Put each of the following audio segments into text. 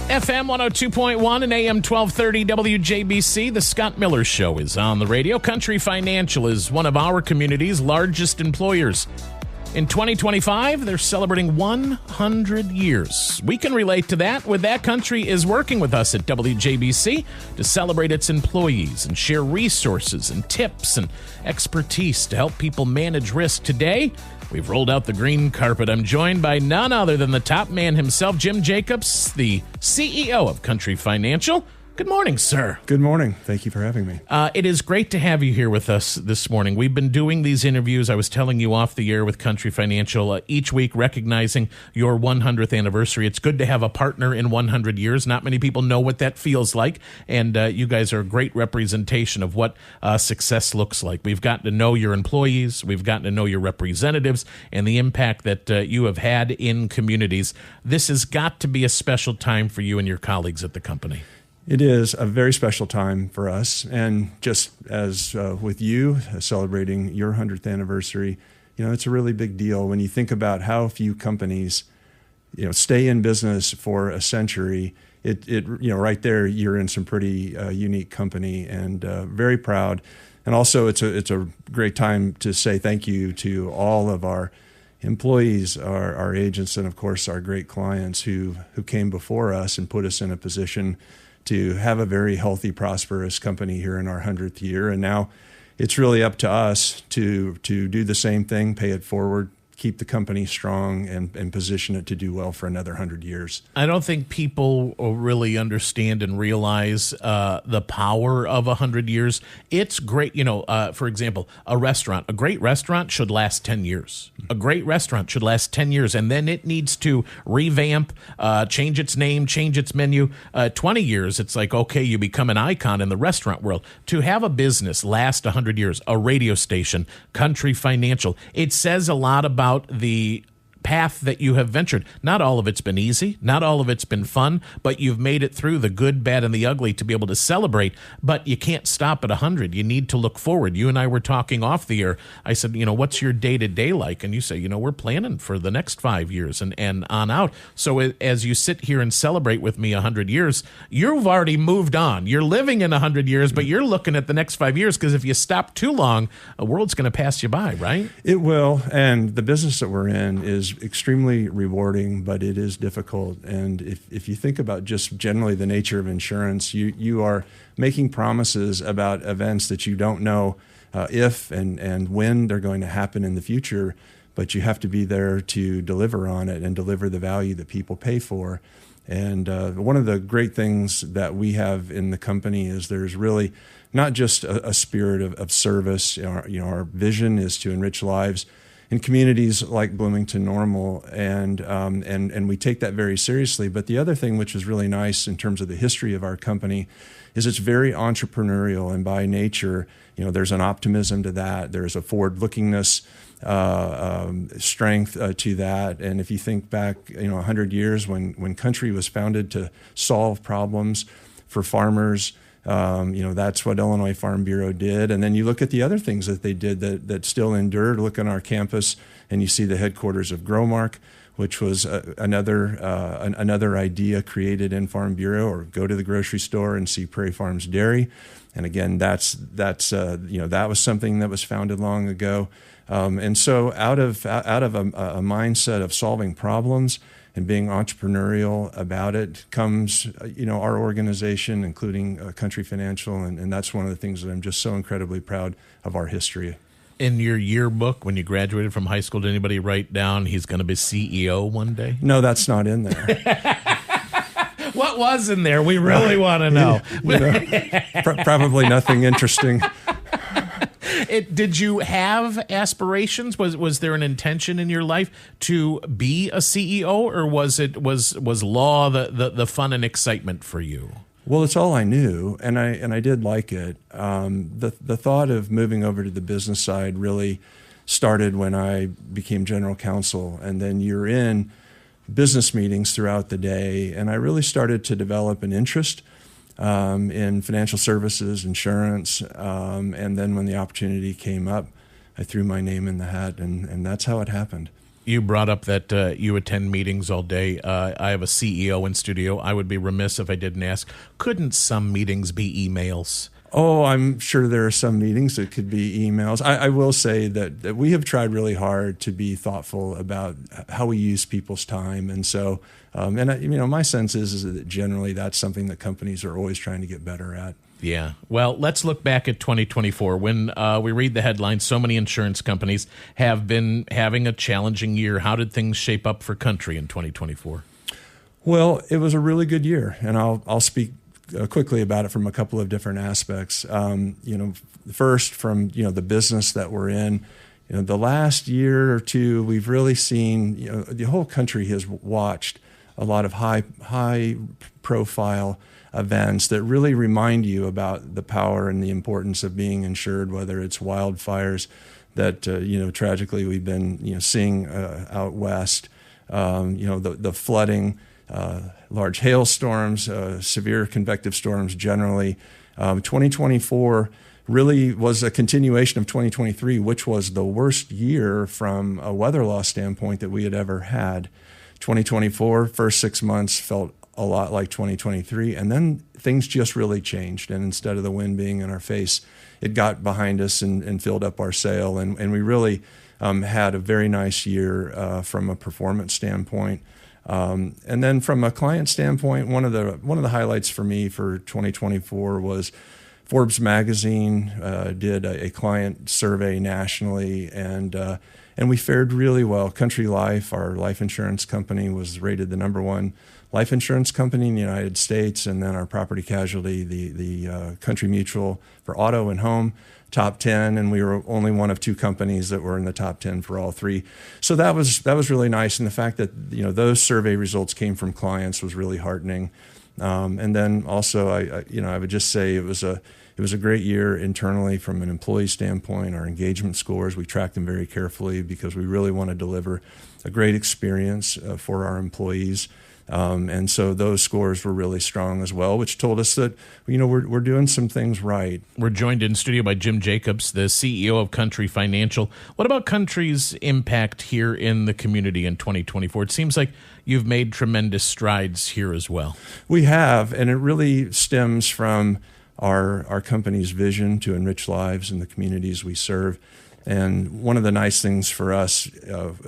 FM 102.1 and AM 1230 WJBC. The Scott Miller Show is on the radio. Country Financial is one of our community's largest employers. In 2025, they're celebrating 100 years. We can relate to that. With that, Country is working with us at WJBC to celebrate its employees and share resources and tips and expertise to help people manage risk. Today, we've rolled out the green carpet. I'm joined by none other than the top man himself, Jim Jacobs, the CEO of Country Financial. Good morning, sir. Good morning. Thank you for having me. It is great to have you here with us this morning. We've been doing these interviews, I was telling you off the air, with Country Financial, each week recognizing your 100th anniversary. It's good to have a partner in 100 years. Not many people know what that feels like, and you guys are a great representation of what success looks like. We've gotten to know your employees, we've gotten to know your representatives, and the impact that you have had in communities. This has got to be a special time for you and your colleagues at the company. It is a very special time for us, and just as with you celebrating your 100th anniversary, it's a really big deal when you think about how few companies, stay in business for a century. It right there, you're in some pretty unique company, and very proud. And also, it's a great time to say thank you to all of our employees, our agents, and of course our great clients who came before us and put us in a position to have a very healthy, prosperous company here in our 100th year. And now it's really up to us to do the same thing, pay it forward, keep the company strong, and position it to do well for another 100 years. I don't think people really understand and realize the power of 100 years. It's great. For example, a great restaurant should last 10 years. A great restaurant should last 10 years, and then it needs to revamp, change its name, change its menu. 20 years, it's like, okay, you become an icon in the restaurant world. To have a business last 100 years, a radio station, Country Financial, it says a lot about the path that you have ventured. Not all of it's been easy, not all of it's been fun, but you've made it through the good, bad, and the ugly to be able to celebrate. But you can't stop at 100. You need to look forward. You and I were talking off the air. I said, what's your day-to-day like? And you say, we're planning for the next 5 years and on out. So as you sit here and celebrate with me 100 years, you've already moved on. You're living in 100 years, but you're looking at the next 5 years, because if you stop too long, the world's going to pass you by, right? It will, and the business that we're in is extremely rewarding, but it is difficult. And if you think about just generally the nature of insurance, you are making promises about events that you don't know if and when they're going to happen in the future, but you have to be there to deliver on it and deliver the value that people pay for. And one of the great things that we have in the company is there's really not just a spirit of service. Our vision is to enrich lives in communities like Bloomington Normal, and we take that very seriously. But the other thing, which is really nice in terms of the history of our company, is it's very entrepreneurial, and by nature, there's an optimism to that. There's a forward-lookingness, strength to that. And if you think back, 100 years when Country was founded to solve problems for farmers, that's what Illinois Farm Bureau did. And then you look at the other things that they did that still endured. Look on our campus and you see the headquarters of Growmark, which was another idea created in Farm Bureau. Or go to the grocery store and see Prairie Farms Dairy. And again, that was something that was founded long ago. And so out of a mindset of solving problems and being entrepreneurial about it comes, our organization, including Country Financial, and that's one of the things that I'm just so incredibly proud of our history. In your yearbook, when you graduated from high school, did anybody write down he's going to be CEO one day? No, that's not in there. What was in there? We really want to know. Probably nothing interesting. Did you have aspirations? Was there an intention in your life to be a CEO, or was law the fun and excitement for you? Well, it's all I knew, and I did like it. The thought of moving over to the business side really started when I became general counsel, and then you're in business meetings throughout the day, and I really started to develop an interest in financial services, insurance, and then when the opportunity came up, I threw my name in the hat, and that's how it happened. You brought up that you attend meetings all day. I have a CEO in studio. I would be remiss if I didn't ask, couldn't some meetings be emails? Oh, I'm sure there are some meetings that could be emails. I will say that we have tried really hard to be thoughtful about how we use people's time. And so, my sense is that generally that's something that companies are always trying to get better at. Yeah. Well, let's look back at 2024. When we read the headlines, so many insurance companies have been having a challenging year. How did things shape up for Country in 2024? Well, it was a really good year, and I'll speak quickly about it from a couple of different aspects. First from the business that we're in. The last year or two, we've really seen the whole country has watched a lot of high profile events that really remind you about the power and the importance of being insured, whether it's wildfires that tragically we've been seeing out west, the flooding, large hailstorms, severe convective storms generally. 2024 really was a continuation of 2023, which was the worst year from a weather loss standpoint that we had ever had. 2024, first 6 months felt a lot like 2023, and then things just really changed. And instead of the wind being in our face, it got behind us and filled up our sail. And we really had a very nice year from a performance standpoint. And then from a client standpoint, one of the highlights for me for 2024 was Forbes magazine did a client survey nationally, and we fared really well. Country Life, our life insurance company, was rated the #1 life insurance company in the United States, and then our property casualty, the Country Mutual for auto and home, top 10, and we were only one of 2 companies that were in the top 10 for all 3. So that was really nice, and the fact that those survey results came from clients was really heartening. And then also, I would just say it was a great year internally from an employee standpoint. Our engagement scores, we track them very carefully because we really want to deliver a great experience for our employees. And so those scores were really strong as well, which told us that we're doing some things right. We're joined in studio by Jim Jacobs, the CEO of Country Financial. What about Country's impact here in the community in 2024? It seems like you've made tremendous strides here as well. We have, and it really stems from our company's vision to enrich lives in the communities we serve. And one of the nice things for us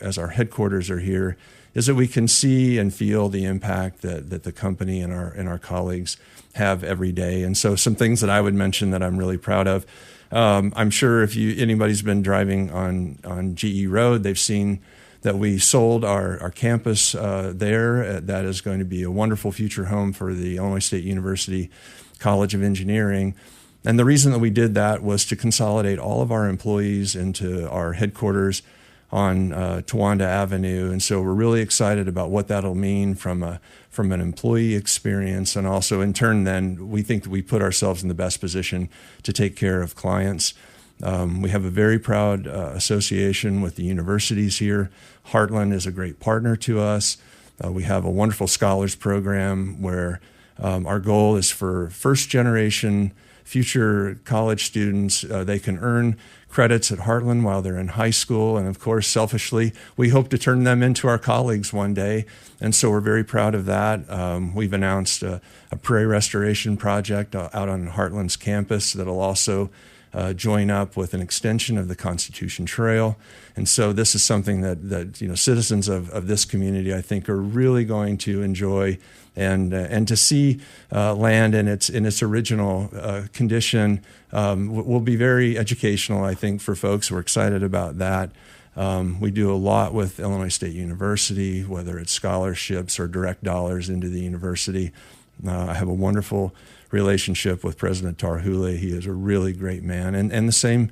as our headquarters are here is that we can see and feel the impact that the company and our colleagues have every day. And so some things that I would mention that I'm really proud of. I'm sure if anybody's been driving on GE Road, they've seen that we sold our campus there. That is going to be a wonderful future home for the Illinois State University College of Engineering. And the reason that we did that was to consolidate all of our employees into our headquarters on Towanda Avenue. And so we're really excited about what that'll mean from an employee experience. And also in turn, then we think that we put ourselves in the best position to take care of clients. We have a very proud association with the universities here. Heartland is a great partner to us. We have a wonderful scholars program where our goal is for first generation future college students. They can earn credits at Heartland while they're in high school. And of course, selfishly, we hope to turn them into our colleagues one day. And so we're very proud of that. We've announced a prairie restoration project out on Heartland's campus that'll also join up with an extension of the Constitution Trail. And so this is something that citizens of this community, I think, are really going to enjoy, and to see land in its original condition will be very educational, I think, for folks. We're excited about that. We do a lot with Illinois State University, whether it's scholarships or direct dollars into the university. I have a wonderful relationship with President Tarhule. He is a really great man. And the same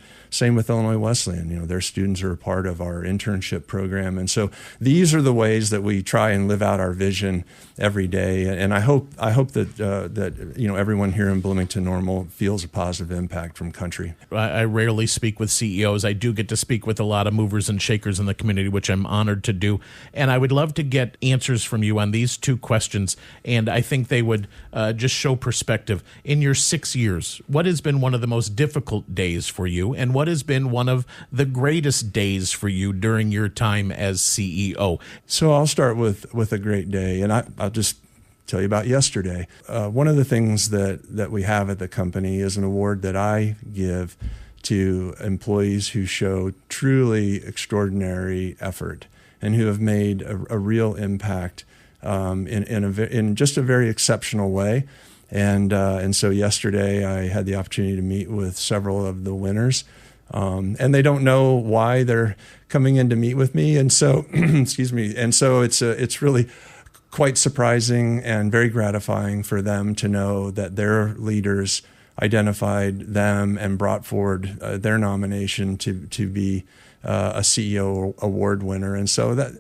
with Illinois Wesleyan. Their students are a part of our internship program. And so these are the ways that we try and live out our vision every day. And I hope that everyone here in Bloomington Normal feels a positive impact from Country. I rarely speak with CEOs. I do get to speak with a lot of movers and shakers in the community, which I'm honored to do. And I would love to get answers from you on these 2 questions. And I think they would just show perspective perspective, in your 6 years, what has been one of the most difficult days for you, and what has been one of the greatest days for you during your time as CEO? So I'll start with a great day, and I'll just tell you about yesterday. One of the things that we have at the company is an award that I give to employees who show truly extraordinary effort and who have made a real impact in just a very exceptional way. And so yesterday I had the opportunity to meet with several of the winners, and they don't know why they're coming in to meet with me. And so, excuse me. And so it's really quite surprising and very gratifying for them to know that their leaders identified them and brought forward their nomination to be a CEO award winner. And so that,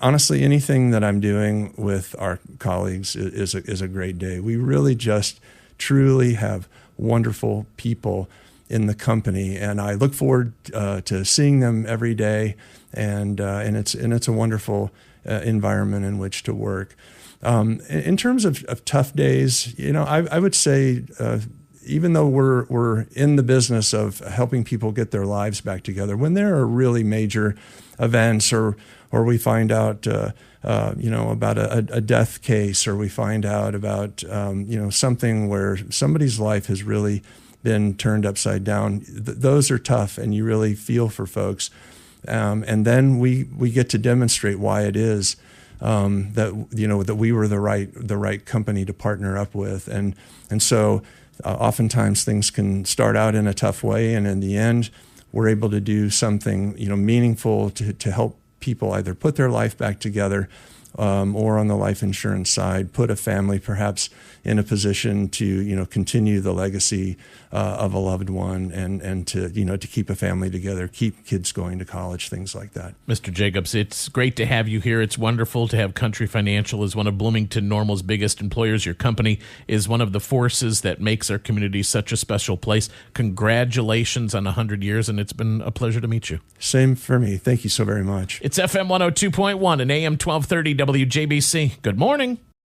honestly, anything that I'm doing with our colleagues is a great day. We really just truly have wonderful people in the company, and I look forward to seeing them every day. And it's a wonderful environment in which to work. In terms of tough days, I would say, even though we're in the business of helping people get their lives back together, when there are really major events, or we find out about a death case, or we find out about something where somebody's life has really been turned upside down, those are tough, and you really feel for folks. And then we get to demonstrate why it is that we were the right company to partner up with, and so oftentimes things can start out in a tough way, and in the end, we're able to do something meaningful to help people either put their life back together, or on the life insurance side, put a family perhaps in a position to continue the legacy of a loved one, and to keep a family together, keep kids going to college, things like that. Mr. Jacobs, it's great to have you here. It's wonderful to have Country Financial as one of Bloomington Normal's biggest employers. Your company is one of the forces that makes our community such a special place. Congratulations on 100 years, and it's been a pleasure to meet you. Same for me. Thank you so very much. It's FM 102.1 and AM 1230 WJBC. Good morning.